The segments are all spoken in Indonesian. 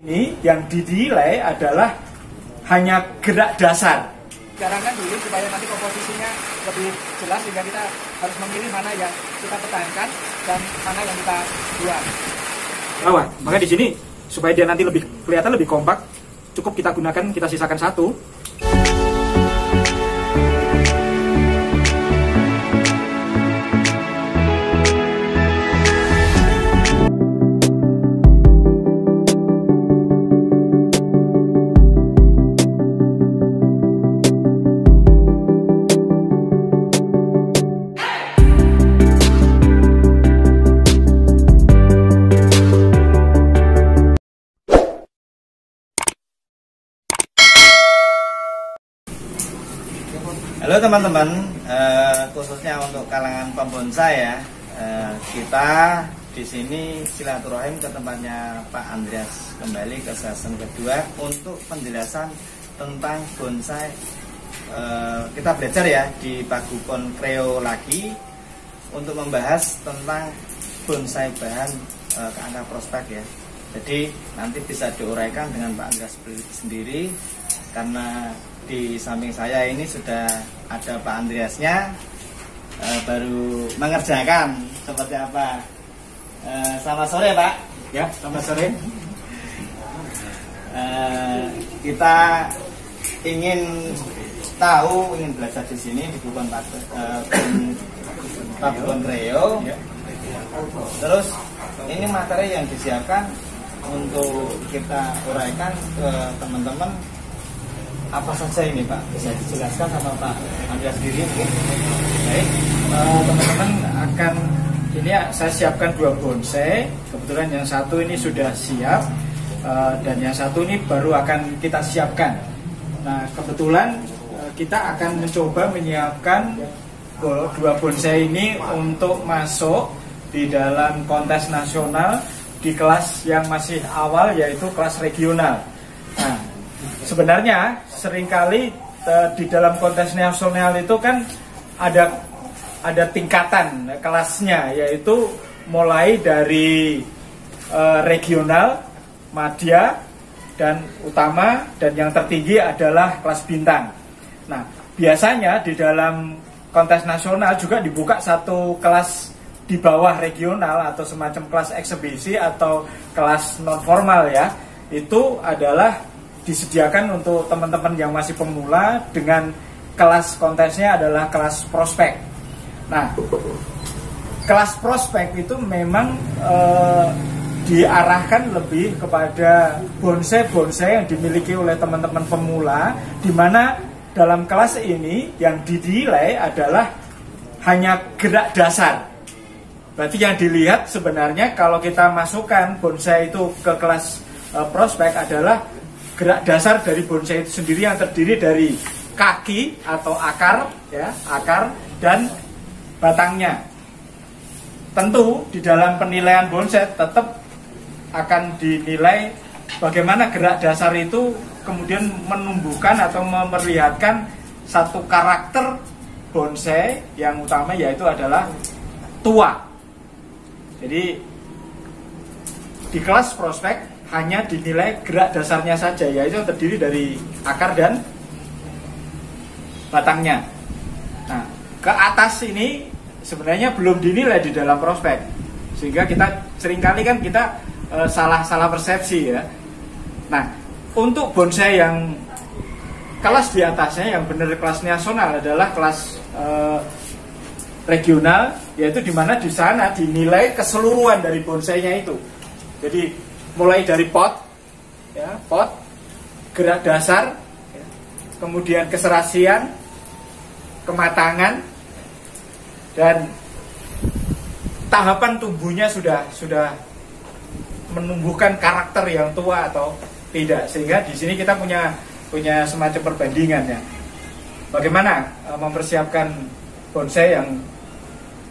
Ini yang dinilai adalah hanya gerak dasar. Jarangkan dulu supaya nanti komposisinya lebih jelas sehingga kita harus memilih mana yang kita pertahankan dan mana yang kita buang. Lawan, maka di sini supaya dia nanti lebih kelihatan lebih kompak, cukup kita gunakan, kita sisakan satu. Halo teman-teman, khususnya untuk kalangan pembonsai ya, kita di sini silaturahim ke tempatnya Pak Andreas kembali ke session kedua untuk penjelasan tentang bonsai. Kita belajar ya di Pagupon Kreo lagi untuk membahas tentang bonsai bahan keangka prospek ya. Jadi nanti bisa diuraikan dengan Pak Andreas sendiri karena di samping saya ini sudah ada Pak Andreasnya, baru mengerjakan seperti apa. Selamat sore Pak. Ya, selamat sore. Kita ingin tahu, ingin belajar di sini di Pagupon Kreo. Terus ini materi yang disiapkan untuk kita uraikan ke teman-teman. Apa saja ini Pak? Bisa dijelaskan sama Pak Andreas sendiri mungkin? Baik, teman-teman akan ini saya siapkan dua bonsai. Kebetulan yang satu ini sudah siap dan yang satu ini baru akan kita siapkan. Nah kebetulan kita akan mencoba menyiapkan dua bonsai ini untuk masuk di dalam kontes nasional di kelas yang masih awal, yaitu kelas regional. Nah, sebenarnya seringkali di dalam kontes nasional itu kan ada tingkatan kelasnya, yaitu mulai dari regional, madya, dan utama, dan yang tertinggi adalah kelas bintang. Nah, biasanya di dalam kontes nasional juga dibuka satu kelas di bawah regional atau semacam kelas eksebisi atau kelas non formal ya. Itu adalah disediakan untuk teman-teman yang masih pemula dengan kelas kontesnya adalah kelas prospek. Nah, kelas prospek itu memang diarahkan lebih kepada bonsai-bonsai yang dimiliki oleh teman-teman pemula, di mana dalam kelas ini yang dinilai adalah hanya gerak dasar. Berarti yang dilihat sebenarnya kalau kita masukkan bonsai itu ke kelas prospek adalah gerak dasar dari bonsai itu sendiri yang terdiri dari kaki atau akar ya, akar dan batangnya. Tentu di dalam penilaian bonsai tetap akan dinilai bagaimana gerak dasar itu kemudian menumbuhkan atau memperlihatkan satu karakter bonsai yang utama, yaitu adalah tua. Jadi di kelas prospek hanya dinilai gerak dasarnya saja, yaitu terdiri dari akar dan batangnya. Nah, ke atas ini sebenarnya belum dinilai di dalam prospek, sehingga kita seringkali kan kita salah persepsi ya. Nah, untuk bonsai yang kelas di atasnya yang benar kelas nasional adalah kelas regional, yaitu dimana di sana dinilai keseluruhan dari bonsainya itu. Jadi mulai dari pot, ya, pot, gerak dasar, ya, kemudian keserasian, kematangan, dan tahapan tumbuhnya sudah menumbuhkan karakter yang tua atau tidak. Sehingga di sini kita punya semacam perbandingan ya. Bagaimana mempersiapkan bonsai yang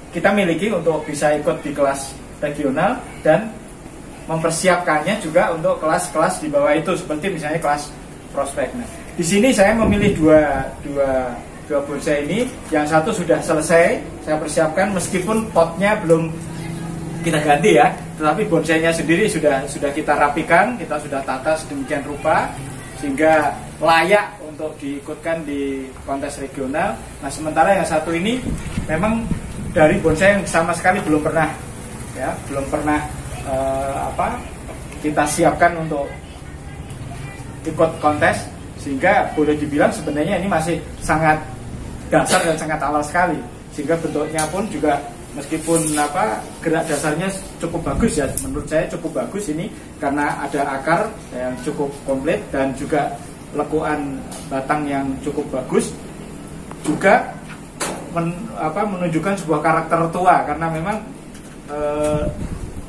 kita miliki untuk bisa ikut di kelas regional dan mempersiapkannya juga untuk kelas-kelas di bawah itu, seperti misalnya kelas prospek. Nah, di sini saya memilih dua bonsai ini. Yang satu sudah selesai saya persiapkan, meskipun potnya belum kita ganti ya, tetapi bonsainya sendiri sudah kita rapikan, kita sudah tata sedemikian rupa sehingga layak untuk diikutkan di kontes regional. Nah, sementara yang satu ini memang dari bonsai yang sama sekali belum pernah kita siapkan untuk ikut kontes, sehingga boleh dibilang sebenarnya ini masih sangat dasar dan sangat awal sekali, sehingga bentuknya pun juga meskipun gerak dasarnya cukup bagus ya, menurut saya cukup bagus ini karena ada akar yang cukup komplit dan juga lekuan batang yang cukup bagus, juga menunjukkan sebuah karakter tua karena memang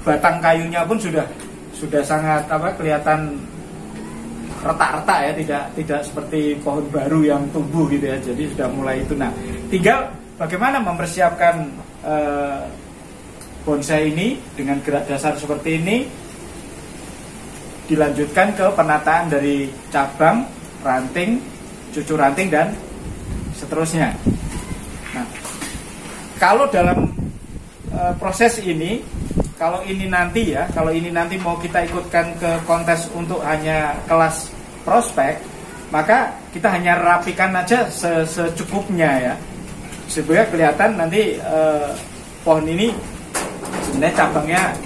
batang kayunya pun sudah sangat kelihatan retak-retak ya, tidak seperti pohon baru yang tumbuh gitu ya, jadi sudah mulai itu. Nah, tinggal bagaimana mempersiapkan bonsai ini dengan gerak dasar seperti ini, dilanjutkan ke penataan dari cabang, ranting, cucu ranting dan seterusnya. Nah, kalau dalam proses ini, kalau ini nanti mau kita ikutkan ke kontes untuk hanya kelas prospek, maka kita hanya rapikan aja secukupnya ya, supaya kelihatan nanti pohon ini sebenarnya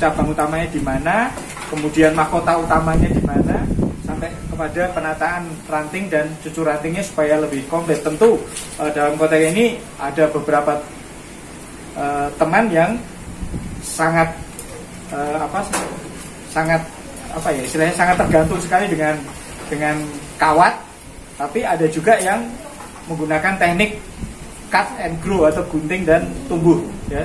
cabang utamanya di mana, kemudian mahkota utamanya di mana, sampai kepada penataan ranting dan cucu rantingnya supaya lebih komplit. Tentu dalam konteks ini ada beberapa teman yang sangat istilahnya sangat tergantung sekali dengan kawat, tapi ada juga yang menggunakan teknik cut and grow atau gunting dan tumbuh ya.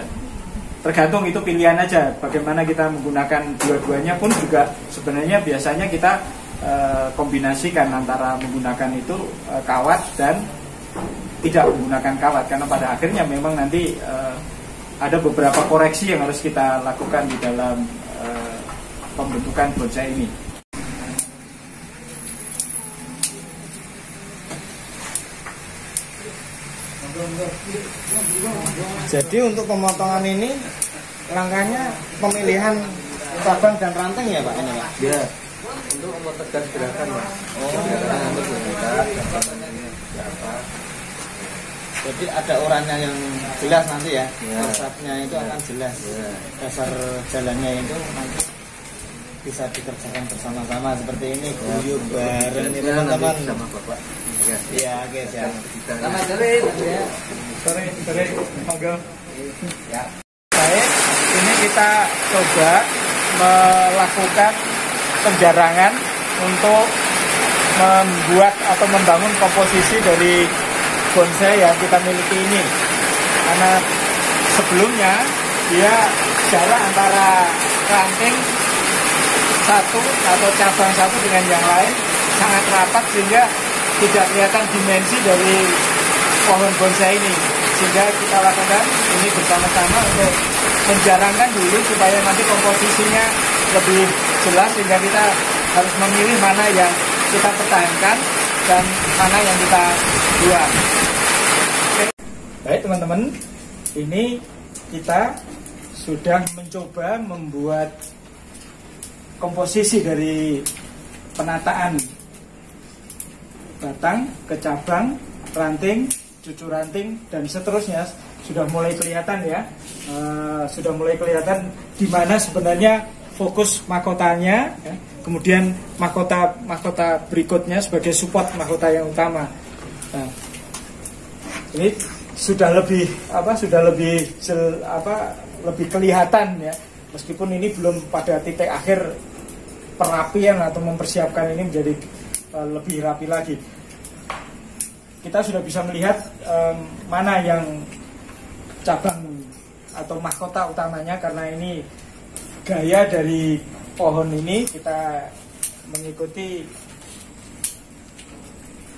Tergantung, itu pilihan aja bagaimana kita menggunakan dua-duanya. Pun juga sebenarnya biasanya kita kombinasikan antara menggunakan itu kawat dan tidak menggunakan kawat, karena pada akhirnya memang nanti ada beberapa koreksi yang harus kita lakukan di dalam pembentukan bonsai ini. Jadi untuk pemotongan ini langkahnya pemilihan cabang dan ranting ya Pak ini Pak? Ya, untuk memotongkan gerakan Pak. Gerakan untuk bergerak, berapa? Jadi ada urannya yang jelas nanti ya, konsepnya itu akan jelas. Dasar jalannya itu nanti bisa dikerjakan bersama-sama seperti ini, guyup bareng ini teman-teman. Sama Bapak. Iya, oke siap. Selamat sore, ya. Sore, monggo. Ya. Baik, ini kita coba melakukan penjarangan untuk membuat atau membangun komposisi dari bonsai yang kita miliki ini. Karena sebelumnya dia jarak antara ranting satu atau cabang satu dengan yang lain sangat rapat, sehingga tidak kelihatan dimensi dari pohon bonsai ini. Sehingga kita lakukan ini bersama-sama untuk menjarangkan dulu supaya nanti komposisinya lebih jelas, sehingga kita harus memilih mana yang kita pertahankan dan mana yang kita buang. Baik teman-teman, ini kita sudah mencoba membuat komposisi dari penataan batang ke cabang, ranting, cucu ranting dan seterusnya. Sudah mulai kelihatan ya, sudah mulai kelihatan di mana sebenarnya fokus mahkotanya ya. Kemudian mahkota berikutnya sebagai support mahkota yang utama. Nah, ini sudah lebih lebih kelihatan ya, meskipun ini belum pada titik akhir perapian atau mempersiapkan ini menjadi lebih rapi lagi. Kita sudah bisa melihat mana yang cabang atau mahkota utamanya, karena ini gaya dari pohon ini kita mengikuti,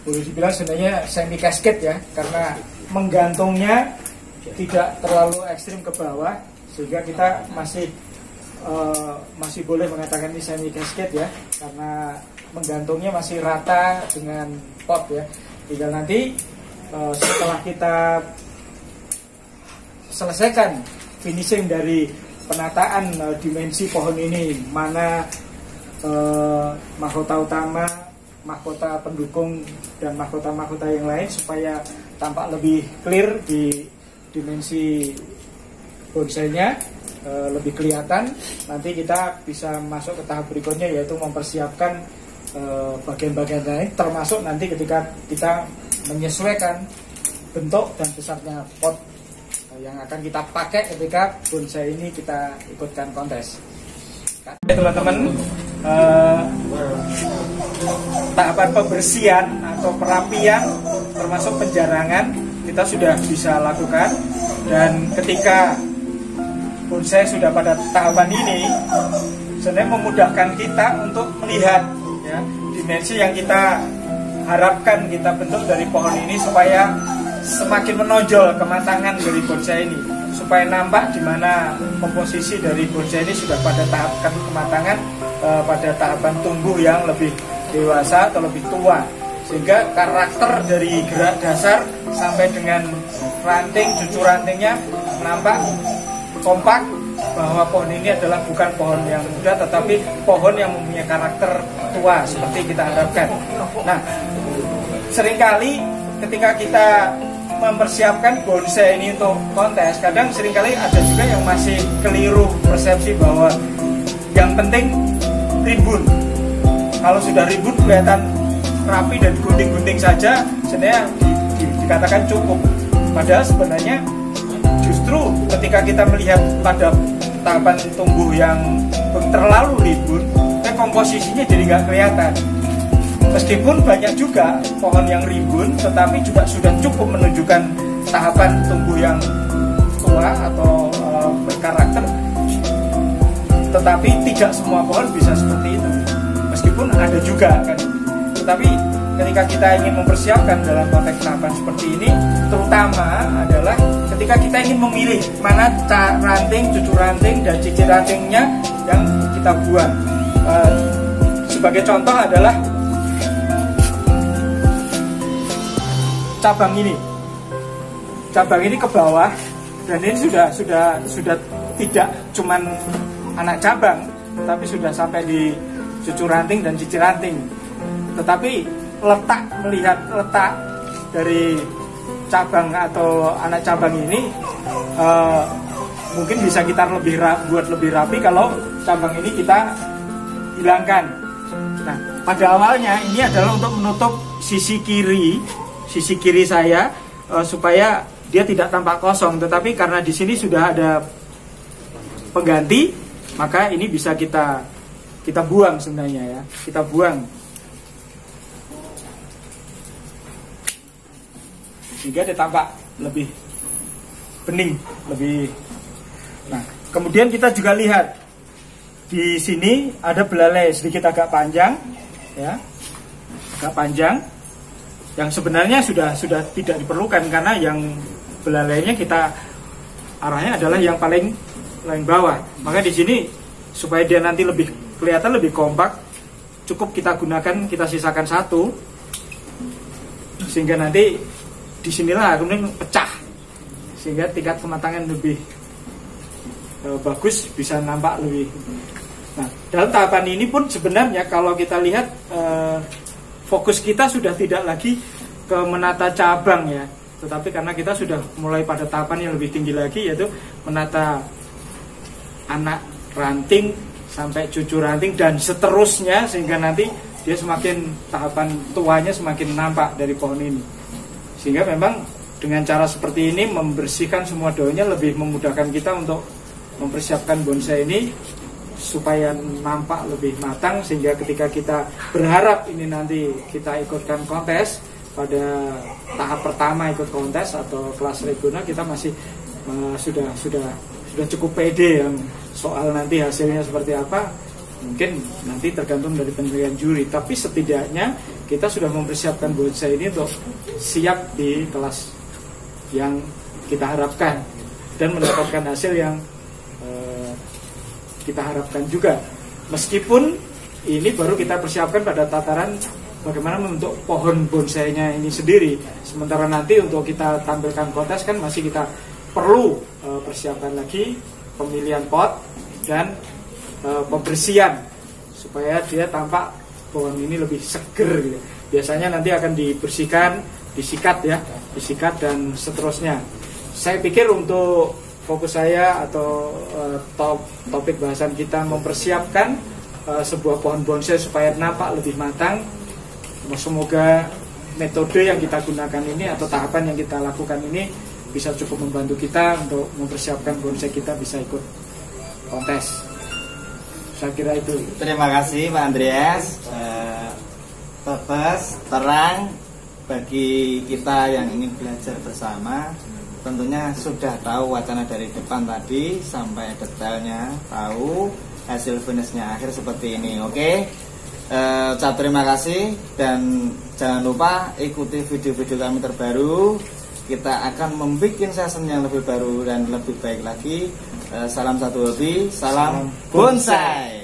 boleh dibilang sebenarnya semi cascade ya, karena menggantungnya tidak terlalu ekstrim ke bawah, sehingga kita masih boleh mengatakan ini semi cascade ya, karena menggantungnya masih rata dengan pot ya. Tinggal nanti setelah kita selesaikan finishing dari penataan dimensi pohon ini, mana mahkota utama, mahkota pendukung, dan mahkota-mahkota yang lain, supaya tampak lebih clear di dimensi bonsainya, lebih kelihatan. Nanti kita bisa masuk ke tahap berikutnya, yaitu mempersiapkan bagian-bagian lain, termasuk nanti ketika kita menyesuaikan bentuk dan besarnya pot yang akan kita pakai ketika bonsai ini kita ikutkan kontes. Teman-teman, tahapan pembersihan atau perapian termasuk penjarangan kita sudah bisa lakukan, dan ketika bonsai sudah pada tahapan ini sebenarnya memudahkan kita untuk melihat ya, dimensi yang kita harapkan kita bentuk dari pohon ini, supaya semakin menonjol kematangan dari bonsai ini, supaya nampak di mana komposisi dari bonsai ini sudah pada tahap kematangan, pada tahapan tumbuh yang lebih dewasa atau lebih tua, sehingga karakter dari gerak dasar sampai dengan ranting, cucu rantingnya nampak kompak, bahwa pohon ini adalah bukan pohon yang muda, tetapi pohon yang mempunyai karakter tua seperti kita harapkan. Nah, seringkali ketika kita mempersiapkan bonsai ini untuk kontes, kadang seringkali ada juga yang masih keliru persepsi bahwa yang penting rimbun. Kalau sudah rimbun kelihatan rapi dan gunting-gunting saja, sebenarnya dikatakan cukup. Padahal sebenarnya justru ketika kita melihat pada tahapan tumbuh yang terlalu rimbun, komposisinya jadi nggak kelihatan. Meskipun banyak juga pohon yang rimbun, tetapi juga sudah cukup menunjukkan tahapan tumbuh yang tua atau berkarakter. Tetapi tidak semua pohon bisa seperti itu. Meskipun ada juga kan. Tetapi ketika kita ingin mempersiapkan dalam konteks tahapan seperti ini, terutama adalah ketika kita ingin memilih mana ranting, cucu ranting, dan cicit rantingnya yang kita buang. Sebagai contoh adalah cabang ini ke bawah, dan ini sudah tidak cuman anak cabang, tapi sudah sampai di cucu ranting dan cicit ranting. Tetapi melihat letak dari cabang atau anak cabang ini mungkin bisa kita buat lebih rapi kalau cabang ini kita hilangkan. Nah, pada awalnya ini adalah untuk menutup sisi kiri saya, supaya dia tidak tampak kosong. Tetapi karena di sini sudah ada pengganti, maka ini bisa kita buang sebenarnya ya. Kita buang sehingga dia tampak lebih bening, lebih. Nah, kemudian kita juga lihat di sini ada belalai sedikit agak panjang, ya, agak panjang, yang sebenarnya sudah tidak diperlukan, karena yang belalainya kita arahnya adalah yang paling bawah. Maka di sini supaya dia nanti lebih kelihatan lebih kompak, cukup kita sisakan satu, sehingga nanti disinilah kemudian pecah, sehingga tingkat kematangan lebih bagus, bisa nampak lebih. Nah, dalam tahapan ini pun sebenarnya kalau kita lihat fokus kita sudah tidak lagi ke menata cabang ya, tetapi karena kita sudah mulai pada tahapan yang lebih tinggi lagi, yaitu menata anak ranting sampai cucu ranting dan seterusnya, sehingga nanti dia semakin tahapan tuanya semakin nampak dari pohon ini. Sehingga memang dengan cara seperti ini membersihkan semua daunnya lebih memudahkan kita untuk mempersiapkan bonsai ini supaya nampak lebih matang, sehingga ketika kita berharap ini nanti kita ikutkan kontes pada tahap pertama ikut kontes atau kelas regional, kita masih sudah cukup pede yang soal nanti hasilnya seperti apa mungkin nanti tergantung dari penilaian juri, tapi setidaknya kita sudah mempersiapkan bonsai ini untuk siap di kelas yang kita harapkan dan mendapatkan hasil yang kita harapkan juga. Meskipun ini baru kita persiapkan pada tataran bagaimana membentuk pohon bonsainya ini sendiri, sementara nanti untuk kita tampilkan kontes kan masih kita perlu persiapan lagi pemilihan pot dan pembersihan supaya dia tampak pohon ini lebih seger gitu. Biasanya nanti akan dibersihkan, disikat ya, disikat dan seterusnya. Saya pikir untuk fokus saya atau topik bahasan kita mempersiapkan sebuah pohon bonsai supaya nampak lebih matang. Semoga metode yang kita gunakan ini atau tahapan yang kita lakukan ini bisa cukup membantu kita untuk mempersiapkan bonsai kita bisa ikut kontes. Saya kira itu. Terima kasih Pak Andreas. Tegas, terang bagi kita yang ingin belajar bersama. Tentunya sudah tahu wacana dari depan tadi sampai detailnya, tahu hasil finishnya akhir seperti ini. Oke. Ucap terima kasih dan jangan lupa ikuti video-video kami terbaru. Kita akan membuat session yang lebih baru dan lebih baik lagi. Salam satu hobi, salam bonsai.